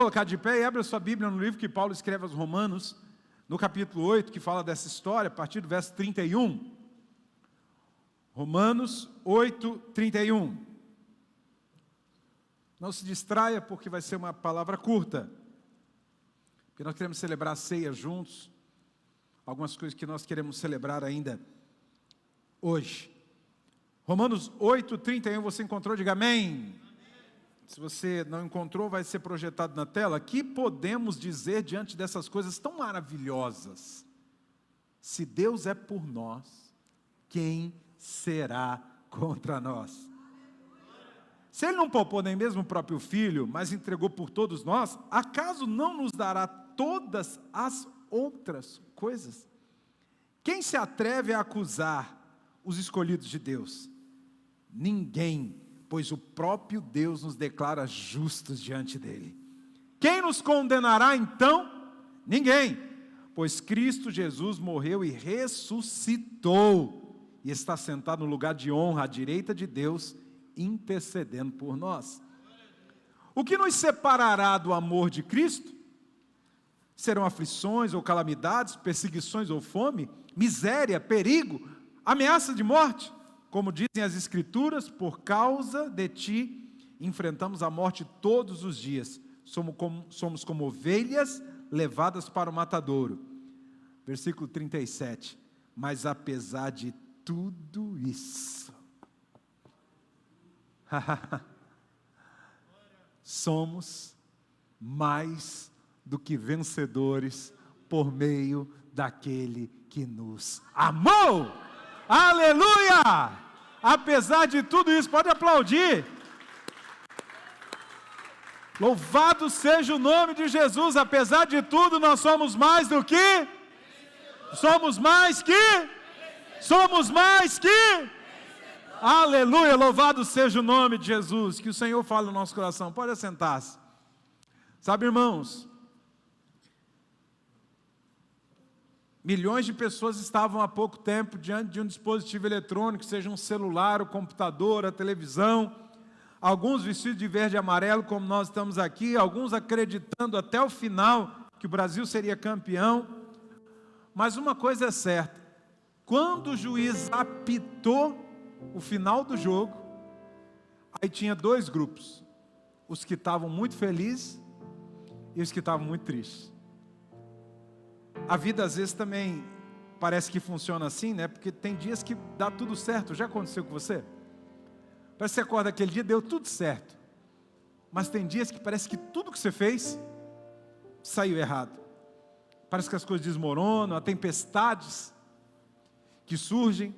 Colocar de pé e abre a sua Bíblia no livro que Paulo escreve aos Romanos, no capítulo 8, que fala dessa história, a partir do verso 31. Romanos 8, 31. Não se distraia, porque vai ser uma palavra curta. Porque nós queremos celebrar a ceia juntos. Algumas coisas que nós queremos celebrar ainda hoje. Romanos 8, 31, você encontrou? Diga amém. Se você não encontrou, vai ser projetado na tela. Que podemos dizer diante dessas coisas tão maravilhosas? Se Deus é por nós, quem será contra nós? Se Ele não poupou nem mesmo o próprio Filho, mas entregou por todos nós, acaso não nos dará todas as outras coisas? Quem se atreve a acusar os escolhidos de Deus? Ninguém, pois o próprio Deus nos declara justos diante dele. Quem nos condenará então? Ninguém, pois Cristo Jesus morreu e ressuscitou, e está sentado no lugar de honra à direita de Deus, intercedendo por nós. O que nos separará do amor de Cristo? Serão aflições ou calamidades, perseguições ou fome, miséria, perigo, ameaça de morte? Como dizem as Escrituras, por causa de ti, enfrentamos a morte todos os dias. Somos como ovelhas levadas para o matadouro. Versículo 37. Mas apesar de tudo isso, somos mais do que vencedores por meio daquele que nos amou. Aleluia! Apesar de tudo isso, pode aplaudir. Louvado seja o nome de Jesus. Apesar de tudo, nós somos mais do que? Somos mais que? Somos mais que? Aleluia! Louvado seja o nome de Jesus. Que o Senhor fale no nosso coração. Pode assentar-se. Sabe, irmãos, milhões de pessoas estavam há pouco tempo diante de um dispositivo eletrônico, seja um celular, o computador, a televisão, alguns vestidos de verde e amarelo, como nós estamos aqui, alguns acreditando até o final que o Brasil seria campeão. Mas uma coisa é certa, quando o juiz apitou o final do jogo, aí tinha dois grupos, os que estavam muito felizes e os que estavam muito tristes. A vida às vezes também parece que funciona assim, né? Porque tem dias que dá tudo certo. Já aconteceu com você? Parece que você acorda aquele dia, deu tudo certo. Mas tem dias que parece que tudo que você fez saiu errado. Parece que as coisas desmoronam, há tempestades que surgem.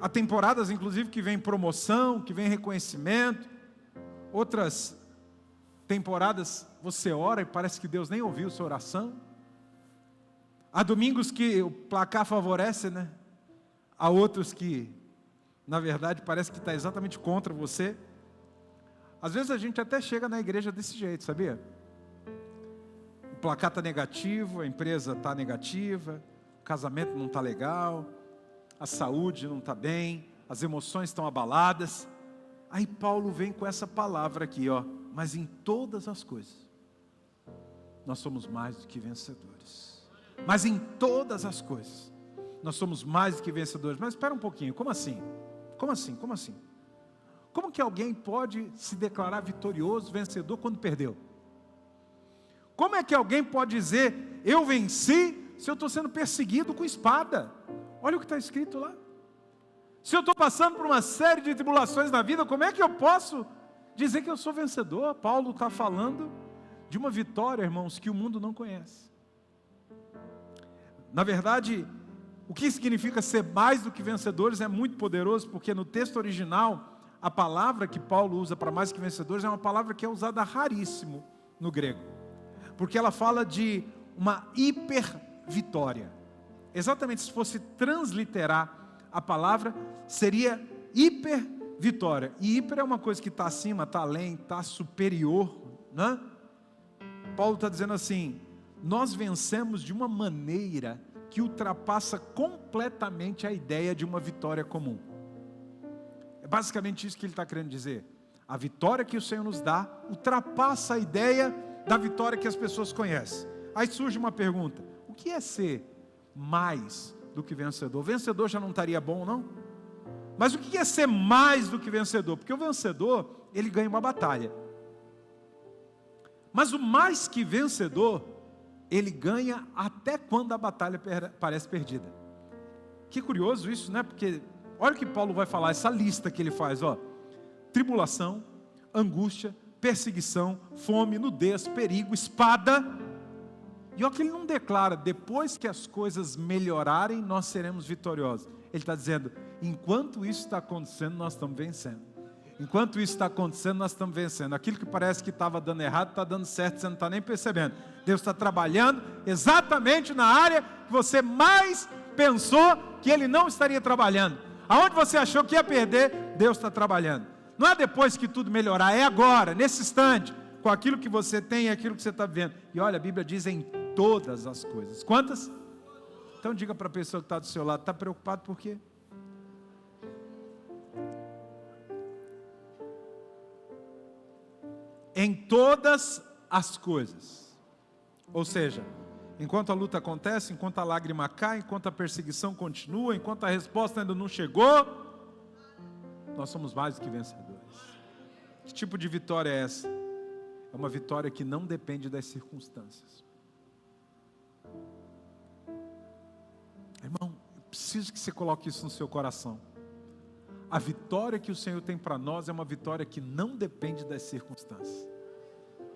Há temporadas, inclusive, que vem promoção, que vem reconhecimento. Outras temporadas você ora e parece que Deus nem ouviu sua oração. Há domingos que o placar favorece, né? Há outros que, na verdade, parece que está exatamente contra você. Às vezes a gente até chega na igreja desse jeito, sabia? O placar está negativo, a empresa está negativa, o casamento não está legal, a saúde não está bem, as emoções estão abaladas. Aí Paulo vem com essa palavra aqui, ó. Mas em todas as coisas, nós somos mais do que vencedores. Mas em todas as coisas, nós somos mais do que vencedores. Mas espera um pouquinho, como assim? Como assim? Como assim? Como que alguém pode se declarar vitorioso, vencedor, quando perdeu? Como é que alguém pode dizer, eu venci, se eu estou sendo perseguido com espada? Olha o que está escrito lá. Se eu estou passando por uma série de tribulações na vida, como é que eu posso dizer que eu sou vencedor? Paulo está falando de uma vitória, irmãos, que o mundo não conhece. Na verdade, o que significa ser mais do que vencedores é muito poderoso, porque no texto original, a palavra que Paulo usa para mais que vencedores é uma palavra que é usada raríssimo no grego, porque ela fala de uma hipervitória. Exatamente, se fosse transliterar a palavra, seria hipervitória. E hiper é uma coisa que está acima, está além, está superior, né? Paulo está dizendo assim, nós vencemos de uma maneira que ultrapassa completamente a ideia de uma vitória comum. É basicamente isso que ele está querendo dizer. A vitória que o Senhor nos dá ultrapassa a ideia da vitória que as pessoas conhecem. Aí surge uma pergunta: o que é ser mais do que vencedor? Vencedor já não estaria bom, não? Mas o que é ser mais do que vencedor? Porque o vencedor, ele ganha uma batalha. Mas o mais que vencedor, ele ganha até quando a batalha parece perdida. Que curioso isso, né? Porque olha o que Paulo vai falar, essa lista que ele faz, ó: tribulação, angústia, perseguição, fome, nudez, perigo, espada. E olha que ele não declara: depois que as coisas melhorarem, nós seremos vitoriosos. Ele está dizendo: enquanto isso está acontecendo, nós estamos vencendo. Enquanto isso está acontecendo, nós estamos vencendo. Aquilo que parece que estava dando errado, está dando certo, você não está nem percebendo. Deus está trabalhando exatamente na área que você mais pensou que Ele não estaria trabalhando. Aonde você achou que ia perder, Deus está trabalhando. Não é depois que tudo melhorar, é agora, nesse instante, com aquilo que você tem e aquilo que você está vendo. E olha, a Bíblia diz em todas as coisas. Quantas? Então diga para a pessoa que está do seu lado: está preocupado por quê? Em todas as coisas. Ou seja, enquanto a luta acontece, enquanto a lágrima cai, enquanto a perseguição continua, enquanto a resposta ainda não chegou, nós somos mais do que vencedores. Que tipo de vitória é essa? É uma vitória que não depende das circunstâncias. Irmão, eu preciso que você coloque isso no seu coração. A vitória que o Senhor tem para nós é uma vitória que não depende das circunstâncias.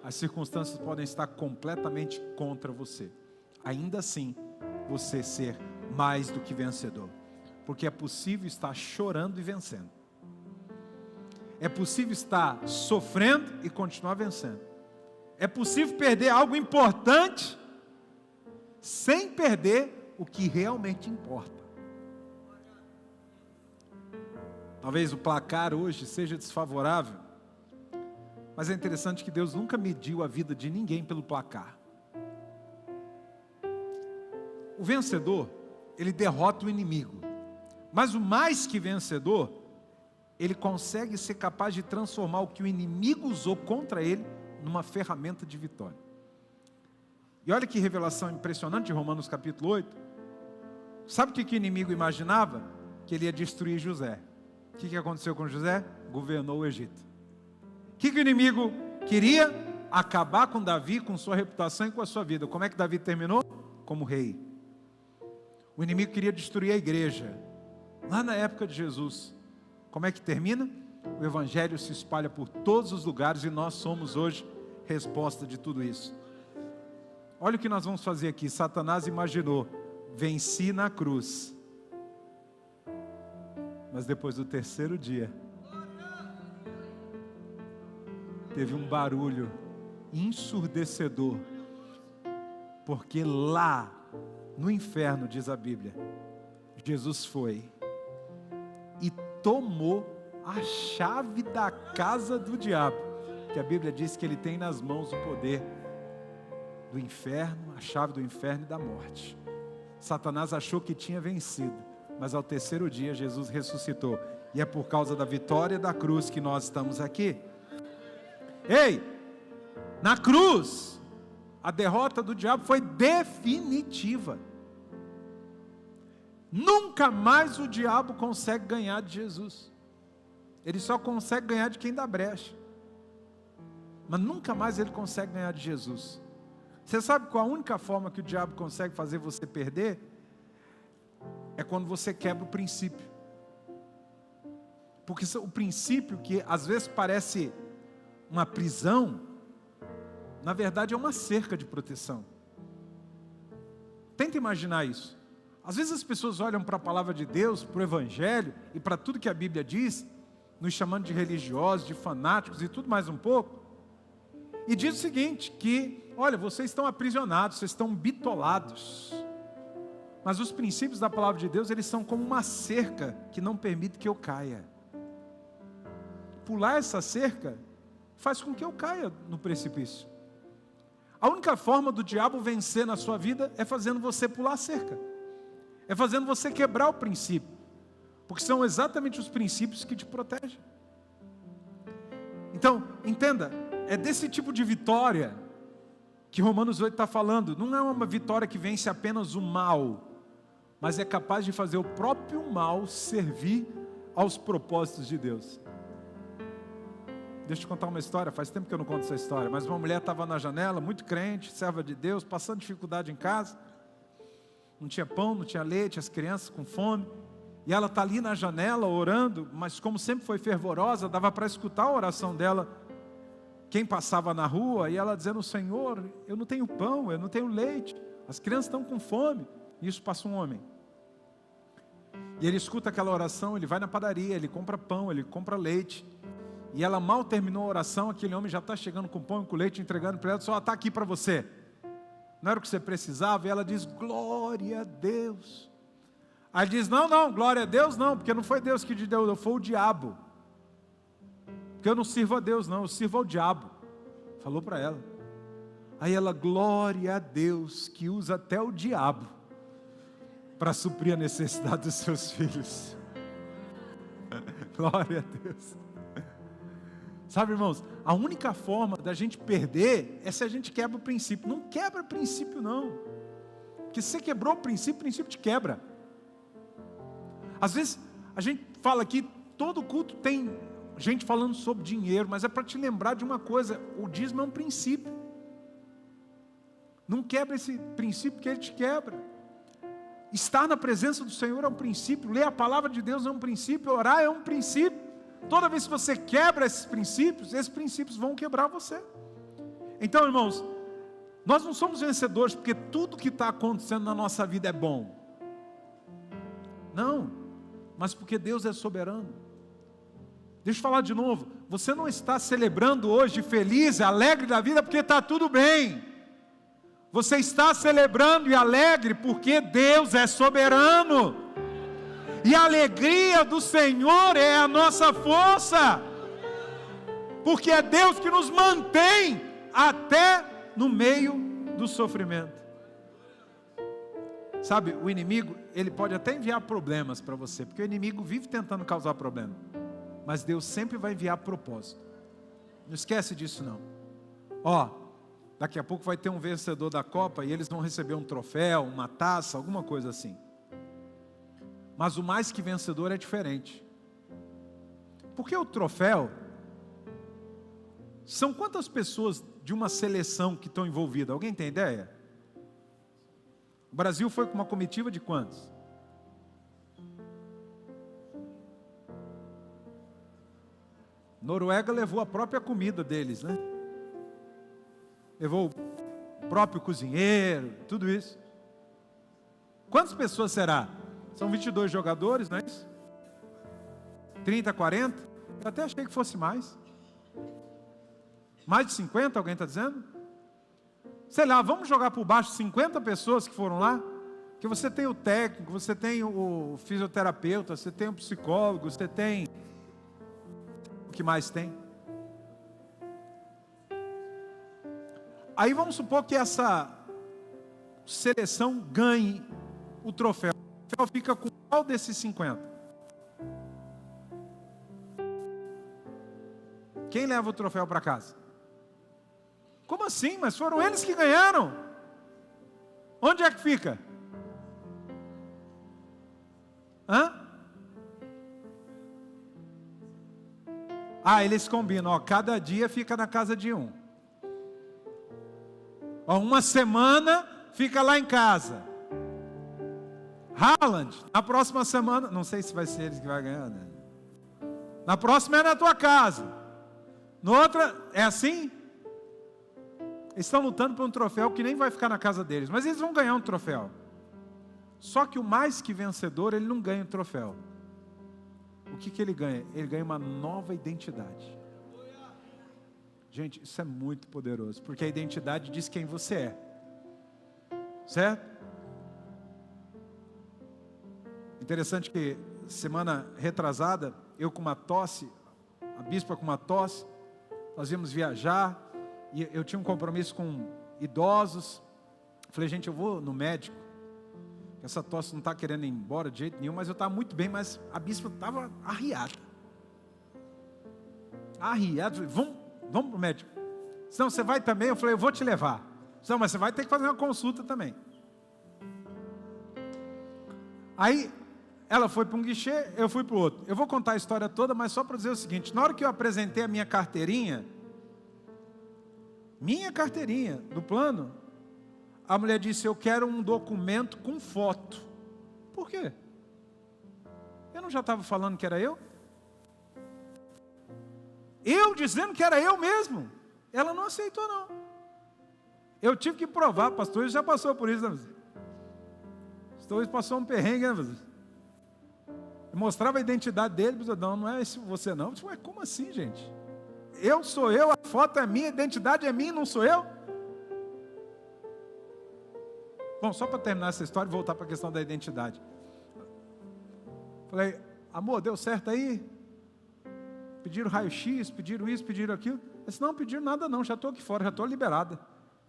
As circunstâncias podem estar completamente contra você. Ainda assim, você ser mais do que vencedor. Porque é possível estar chorando e vencendo. É possível estar sofrendo e continuar vencendo. É possível perder algo importante sem perder o que realmente importa. Talvez o placar hoje seja desfavorável, mas é interessante que Deus nunca mediu a vida de ninguém pelo placar. O vencedor, ele derrota o inimigo, mas o mais que vencedor, ele consegue ser capaz de transformar o que o inimigo usou contra ele numa ferramenta de vitória. E olha que revelação impressionante de Romanos capítulo 8. Sabe o que o inimigo imaginava? Que ele ia destruir José. O que aconteceu com José? Governou o Egito. O que o inimigo queria? Acabar com Davi, com sua reputação e com a sua vida. Como é que Davi terminou? Como rei. O inimigo queria destruir a igreja. Lá na época de Jesus. Como é que termina? O evangelho se espalha por todos os lugares e nós somos hoje resposta de tudo isso. Olha o que nós vamos fazer aqui. Satanás imaginou: venci na cruz. Mas depois do terceiro dia, teve um barulho ensurdecedor, porque lá no inferno, diz a Bíblia, Jesus foi e tomou a chave da casa do diabo, que a Bíblia diz que ele tem nas mãos o poder do inferno, a chave do inferno e da morte. Satanás achou que tinha vencido, mas ao terceiro dia Jesus ressuscitou. E é por causa da vitória da cruz que nós estamos aqui. Ei, na cruz, a derrota do diabo foi definitiva. Nunca mais o diabo consegue ganhar de Jesus. Ele só consegue ganhar de quem dá brecha. Mas nunca mais ele consegue ganhar de Jesus. Você sabe qual a única forma que o diabo consegue fazer você perder? É quando você quebra o princípio. Porque o princípio, que às vezes parece uma prisão, na verdade é uma cerca de proteção. Tenta imaginar isso. Às vezes as pessoas olham para a palavra de Deus, para o Evangelho e para tudo que a Bíblia diz, nos chamando de religiosos, de fanáticos e tudo mais um pouco, e diz o seguinte, que, olha, vocês estão aprisionados, vocês estão bitolados. Mas os princípios da palavra de Deus, eles são como uma cerca que não permite que eu caia. Pular essa cerca faz com que eu caia no precipício. A única forma do diabo vencer na sua vida é fazendo você pular a cerca. É fazendo você quebrar o princípio. Porque são exatamente os princípios que te protegem. Então, entenda, é desse tipo de vitória que Romanos 8 está falando. Não é uma vitória que vence apenas o mal, mas é capaz de fazer o próprio mal servir aos propósitos de Deus. Deixa eu te contar uma história, faz tempo que eu não conto essa história, mas uma mulher estava na janela, muito crente, serva de Deus, passando dificuldade em casa, não tinha pão, não tinha leite, as crianças com fome, e ela está ali na janela orando, mas como sempre foi fervorosa, dava para escutar a oração dela, quem passava na rua, e ela dizendo: Senhor, eu não tenho pão, eu não tenho leite, as crianças estão com fome. E isso passa um homem, e ele escuta aquela oração, ele vai na padaria, ele compra pão, ele compra leite, e ela mal terminou a oração, aquele homem já está chegando com pão e com leite, entregando para ela, só está aqui para você, não era o que você precisava? E ela diz: glória a Deus. Aí diz: não, glória a Deus não, porque não foi Deus que te deu, foi o diabo, porque eu não sirvo a Deus não, eu sirvo ao diabo, falou para ela. Aí ela: glória a Deus, que usa até o diabo para suprir a necessidade dos seus filhos. Glória a Deus. Sabe, irmãos, a única forma da gente perder é se a gente quebra o princípio. Não quebra o princípio não, porque se você quebrou o princípio te quebra. Às vezes a gente fala aqui, todo culto tem gente falando sobre dinheiro, mas é para te lembrar de uma coisa: o dízimo é um princípio. Não quebra esse princípio, que ele te quebra. Estar na presença do Senhor é um princípio, ler a palavra de Deus é um princípio, orar é um princípio. Toda vez que você quebra esses princípios vão quebrar você. Então, irmãos, nós não somos vencedores porque tudo que está acontecendo na nossa vida é bom. Não, mas porque Deus é soberano. Deixa eu falar de novo, você não está celebrando hoje feliz, alegre da vida porque está tudo bem. Você está celebrando e alegre porque Deus é soberano. E a alegria do Senhor é a nossa força, porque é Deus que nos mantém até no meio do sofrimento. Sabe, o inimigo, ele pode até enviar problemas para você, porque o inimigo vive tentando causar problema, mas Deus sempre vai enviar propósito. Não esquece disso não. Daqui a pouco vai ter um vencedor da Copa e eles vão receber um troféu, uma taça, alguma coisa assim. Mas o mais que vencedor é diferente. Porque o troféu, são quantas pessoas de uma seleção que estão envolvidas? Alguém tem ideia? O Brasil foi com uma comitiva de quantos? Noruega levou a própria comida deles, né? Levou o próprio cozinheiro, tudo isso. Quantas pessoas será? São 22 jogadores, não é isso? 30, 40? Eu até achei que fosse mais. Mais de 50, alguém está dizendo? Sei lá, vamos jogar por baixo 50 pessoas que foram lá? Que você tem o técnico, você tem o fisioterapeuta, você tem o psicólogo, você tem... O que mais tem? Aí vamos supor que essa seleção ganhe o troféu. O troféu fica com qual desses 50? Quem leva o troféu para casa? Como assim? Mas foram eles que ganharam. Onde é que fica? Eles combinam, cada dia fica na casa de um. Uma semana fica lá em casa. Haaland, na próxima semana, não sei se vai ser eles que vai ganhar, né? Na próxima é na tua casa. No outra, é assim? Eles estão lutando por um troféu que nem vai ficar na casa deles, mas eles vão ganhar um troféu. Só que o mais que vencedor, ele não ganha um troféu. O que ele ganha? Ele ganha uma nova identidade. Gente, isso é muito poderoso, porque a identidade diz quem você é. Certo? Interessante que semana retrasada, eu com uma tosse, a bispa com uma tosse, nós íamos viajar, e eu tinha um compromisso com idosos. Falei, gente, eu vou no médico, essa tosse não está querendo ir embora de jeito nenhum, mas eu estava muito bem, mas a bispa estava arriada. Falei, vamos para o médico. Senão você vai também? Eu falei, eu vou te levar. Não, mas você vai ter que fazer uma consulta também. Aí, ela foi para um guichê, eu fui para o outro. Eu vou contar a história toda, mas só para dizer o seguinte: na hora que eu apresentei a minha carteirinha do plano, a mulher disse: eu quero um documento com foto. Por quê? Eu não já estava falando que era eu? Eu dizendo que era eu mesmo. Ela não aceitou, não. Eu tive que provar. Pastor já passou por isso, né? Pastor passou um perrengue, né? Eu mostrava a identidade dele, não é esse você não. Eu disse: ué, como assim, gente? Eu sou eu, a foto é minha, a identidade é minha, não sou eu? Bom, só para terminar essa história e voltar para a questão da identidade. Falei: amor, deu certo aí? Pediram raio-x, pediram isso, pediram aquilo. Eu disse: não pediram nada não, já estou aqui fora, já estou liberada.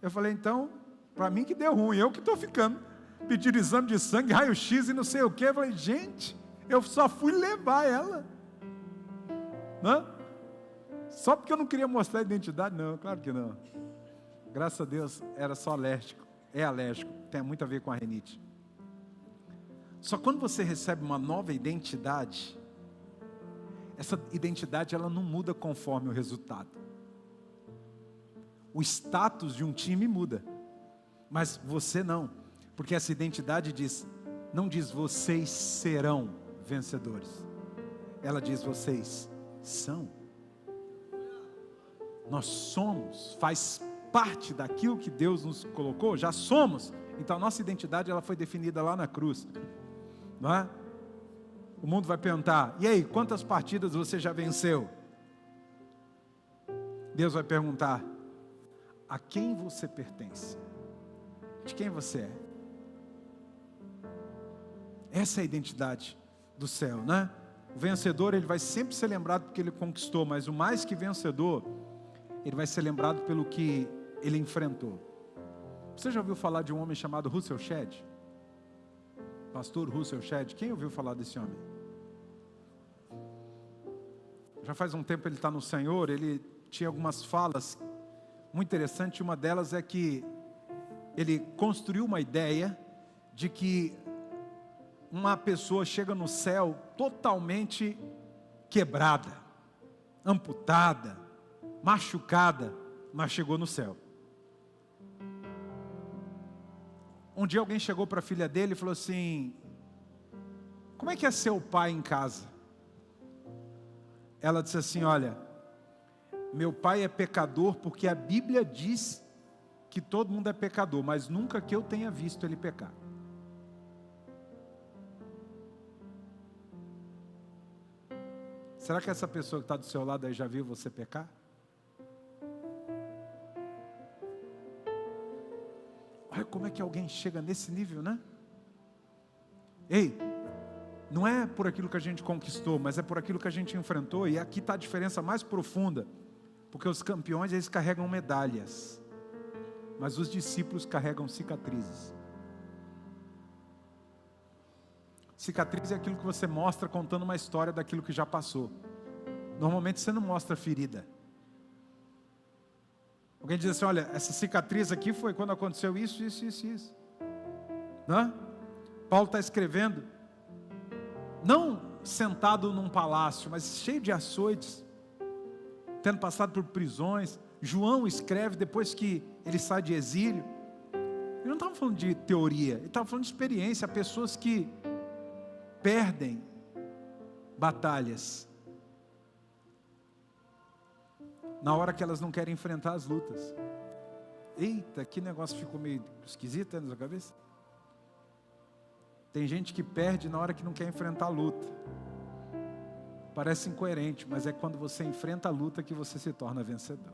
Eu falei: então, para mim que deu ruim, eu que estou ficando. Pediram exame de sangue, raio-x e não sei o que. Eu falei: gente, eu só fui levar ela. Não? Só porque eu não queria mostrar a identidade? Não, claro que não. Graças a Deus, era só alérgico. É alérgico, tem muito a ver com a rinite. Só quando você recebe uma nova identidade, essa identidade ela não muda conforme o resultado. O status de um time muda, mas você não, porque essa identidade não diz vocês serão vencedores, ela diz vocês são. Nós somos, faz parte daquilo que Deus nos colocou, já somos. Então a nossa identidade ela foi definida lá na cruz, não é? O mundo vai perguntar: e aí, quantas partidas você já venceu? Deus vai perguntar: a quem você pertence? De quem você é? Essa é a identidade do céu, né? O vencedor ele vai sempre ser lembrado porque ele conquistou, mas o mais que vencedor, ele vai ser lembrado pelo que ele enfrentou. Você já ouviu falar de um homem chamado Russell Shedd? Pastor Russell Shedd, quem ouviu falar desse homem? Já faz um tempo ele está no Senhor. Ele tinha algumas falas muito interessantes. Uma delas é que ele construiu uma ideia de que uma pessoa chega no céu totalmente quebrada, amputada, machucada, mas chegou no céu. Um dia alguém chegou para a filha dele e falou assim: como é que é ser o pai em casa? Ela disse assim: olha, meu pai é pecador porque a Bíblia diz que todo mundo é pecador, mas nunca que eu tenha visto ele pecar. Será que essa pessoa que está do seu lado aí já viu você pecar? Olha como é que alguém chega nesse nível, né? Ei, não é por aquilo que a gente conquistou, mas é por aquilo que a gente enfrentou. E aqui está a diferença mais profunda, porque os campeões eles carregam medalhas, mas os discípulos carregam cicatrizes. Cicatriz é aquilo que você mostra contando uma história daquilo que já passou. Normalmente você não mostra ferida. Alguém diz assim: olha, essa cicatriz aqui foi quando aconteceu isso, isso, isso, isso. Não? Paulo está escrevendo, não sentado num palácio, mas cheio de açoites, tendo passado por prisões. João escreve depois que ele sai de exílio. Ele não estava falando de teoria, ele estava falando de experiência. Pessoas que perdem batalhas na hora que elas não querem enfrentar as lutas. Eita, que negócio ficou meio esquisito na sua cabeça. Tem gente que perde na hora que não quer enfrentar a luta. Parece incoerente, mas é quando você enfrenta a luta que você se torna vencedor.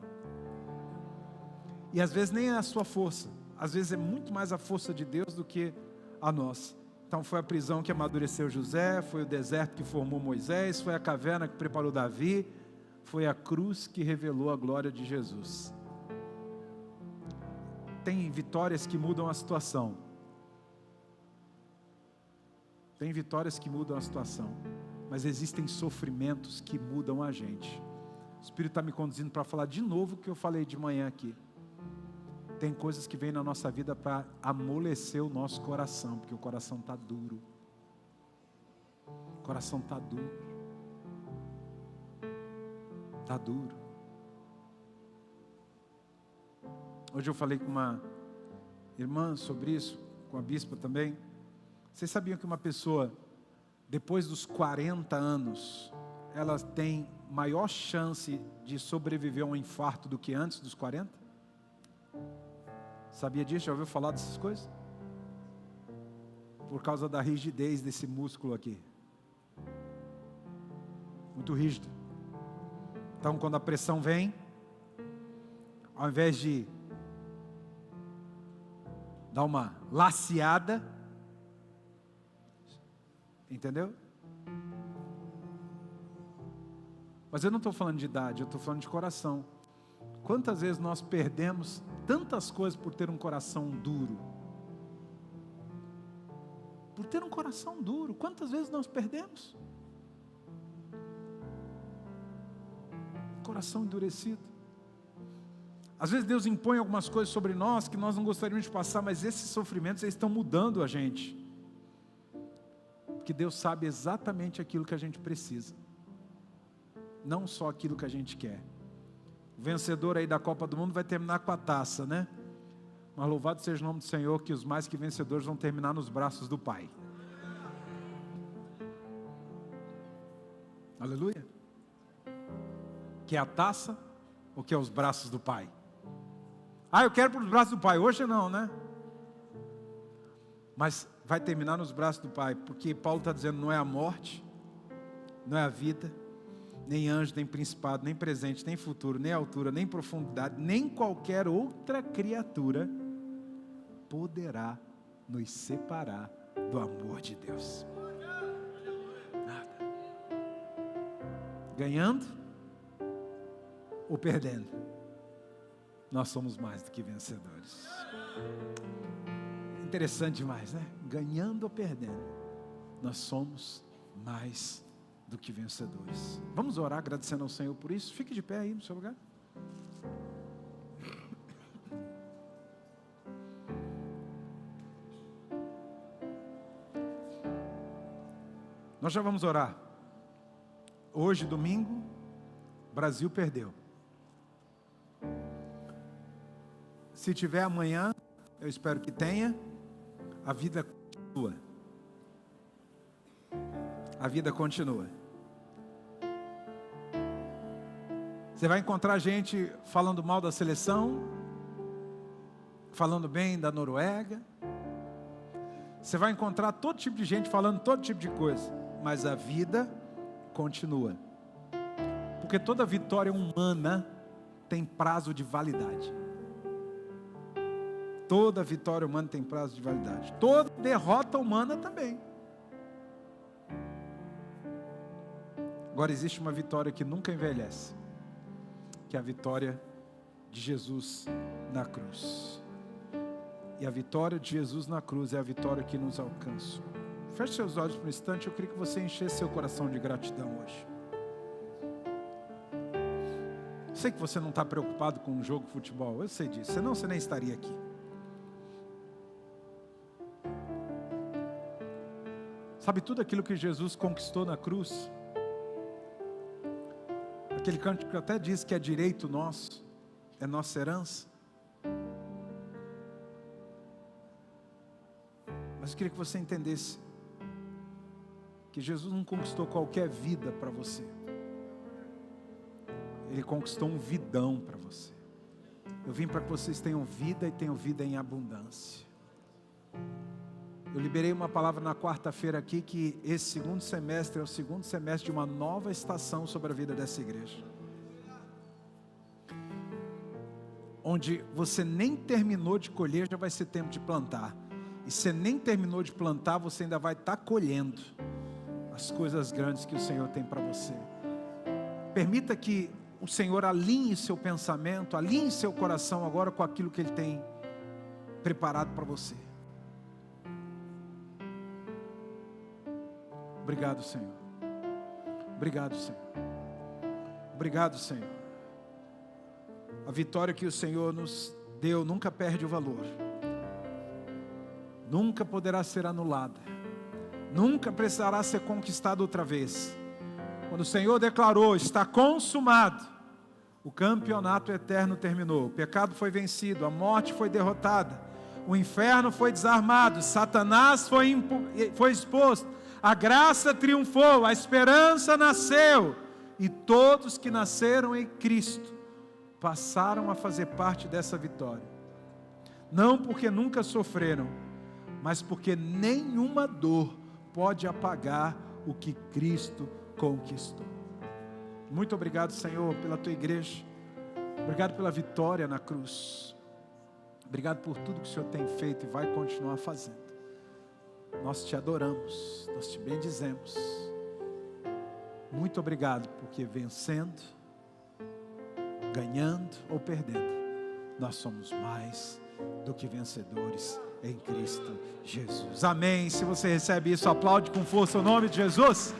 E às vezes nem é a sua força, às vezes é muito mais a força de Deus do que a nossa. Então foi a prisão que amadureceu José, foi o deserto que formou Moisés, foi a caverna que preparou Davi, foi a cruz que revelou a glória de Jesus. Tem vitórias que mudam a situação. Tem vitórias que mudam a situação, mas existem sofrimentos que mudam a gente. O Espírito está me conduzindo para falar de novo o que eu falei de manhã aqui. Tem coisas que vêm na nossa vida para amolecer o nosso coração, porque o coração está duro. O coração está duro. Está duro. Hoje eu falei com uma irmã sobre isso, com a bispa também. Vocês sabiam que uma pessoa, depois dos 40 anos, ela tem maior chance de sobreviver a um infarto do que antes dos 40? Sabia disso? Já ouviu falar dessas coisas? Por causa da rigidez desse músculo aqui. Muito rígido. Então, quando a pressão vem, ao invés de dar uma laceada, entendeu? Mas eu não estou falando de idade, eu estou falando de coração. Quantas vezes nós perdemos tantas coisas por ter um coração duro? Por ter um coração duro, quantas vezes nós perdemos? Coração endurecido. Às vezes Deus impõe algumas coisas sobre nós que nós não gostaríamos de passar, mas esses sofrimentos eles estão mudando a gente. Porque Deus sabe exatamente aquilo que a gente precisa. Não só aquilo que a gente quer. O vencedor aí da Copa do Mundo vai terminar com a taça, né? Mas louvado seja o nome do Senhor, que os mais que vencedores vão terminar nos braços do Pai. Aleluia. Que é a taça ou que é os braços do Pai? Ah, eu quero para os braços do Pai. Hoje não, né? Mas vai terminar nos braços do Pai, porque Paulo está dizendo, não é a morte, não é a vida, nem anjo, nem principado, nem presente, nem futuro, nem altura, nem profundidade, nem qualquer outra criatura poderá nos separar do amor de Deus. Nada. Ganhando ou perdendo, nós somos mais do que vencedores. Interessante demais, né? Ganhando ou perdendo, nós somos mais do que vencedores. Vamos orar agradecendo ao Senhor por isso. Fique de pé aí no seu lugar. Nós já vamos orar. Hoje, domingo, Brasil perdeu. Se tiver amanhã, eu espero que tenha, a vida continua. A vida continua. Você vai encontrar gente falando mal da seleção, falando bem da Noruega. Você vai encontrar todo tipo de gente falando todo tipo de coisa, mas a vida continua. Porque toda vitória humana tem prazo de validade. Toda vitória humana tem prazo de validade. Toda derrota humana também. Agora existe uma vitória que nunca envelhece, que é a vitória de Jesus na cruz. E a vitória de Jesus na cruz é a vitória que nos alcança. Feche seus olhos por um instante, eu queria que você enchesse seu coração de gratidão hoje. Sei que você não está preocupado com um jogo de futebol, eu sei disso, senão você nem estaria aqui. Sabe tudo aquilo que Jesus conquistou na cruz? Aquele cântico que até diz que é direito nosso, é nossa herança. Mas eu queria que você entendesse que Jesus não conquistou qualquer vida para você. Ele conquistou um vidão para você. Eu vim para que vocês tenham vida e tenham vida em abundância. Eu liberei uma palavra na quarta-feira aqui que esse segundo semestre é o segundo semestre de uma nova estação sobre a vida dessa igreja. Onde você nem terminou de colher, já vai ser tempo de plantar. E você nem terminou de plantar, você ainda vai estar colhendo as coisas grandes que o Senhor tem para você. Permita que o Senhor alinhe seu pensamento, alinhe seu coração agora com aquilo que Ele tem preparado para você. Obrigado, Senhor. Obrigado, Senhor. Obrigado, Senhor. A vitória que o Senhor nos deu nunca perde o valor, nunca poderá ser anulada, nunca precisará ser conquistada outra vez. Quando o Senhor declarou, está consumado, o campeonato eterno terminou, o pecado foi vencido, a morte foi derrotada, o inferno foi desarmado, Satanás foi exposto, a graça triunfou, a esperança nasceu, e todos que nasceram em Cristo passaram a fazer parte dessa vitória. Não porque nunca sofreram, mas porque nenhuma dor pode apagar o que Cristo conquistou. Muito obrigado, Senhor, pela tua igreja. Obrigado pela vitória na cruz. Obrigado por tudo que o Senhor tem feito e vai continuar fazendo. Nós te adoramos, nós te bendizemos. Muito obrigado, porque vencendo, ganhando ou perdendo, nós somos mais do que vencedores em Cristo Jesus. Amém. Se você recebe isso, aplaude com força o nome de Jesus.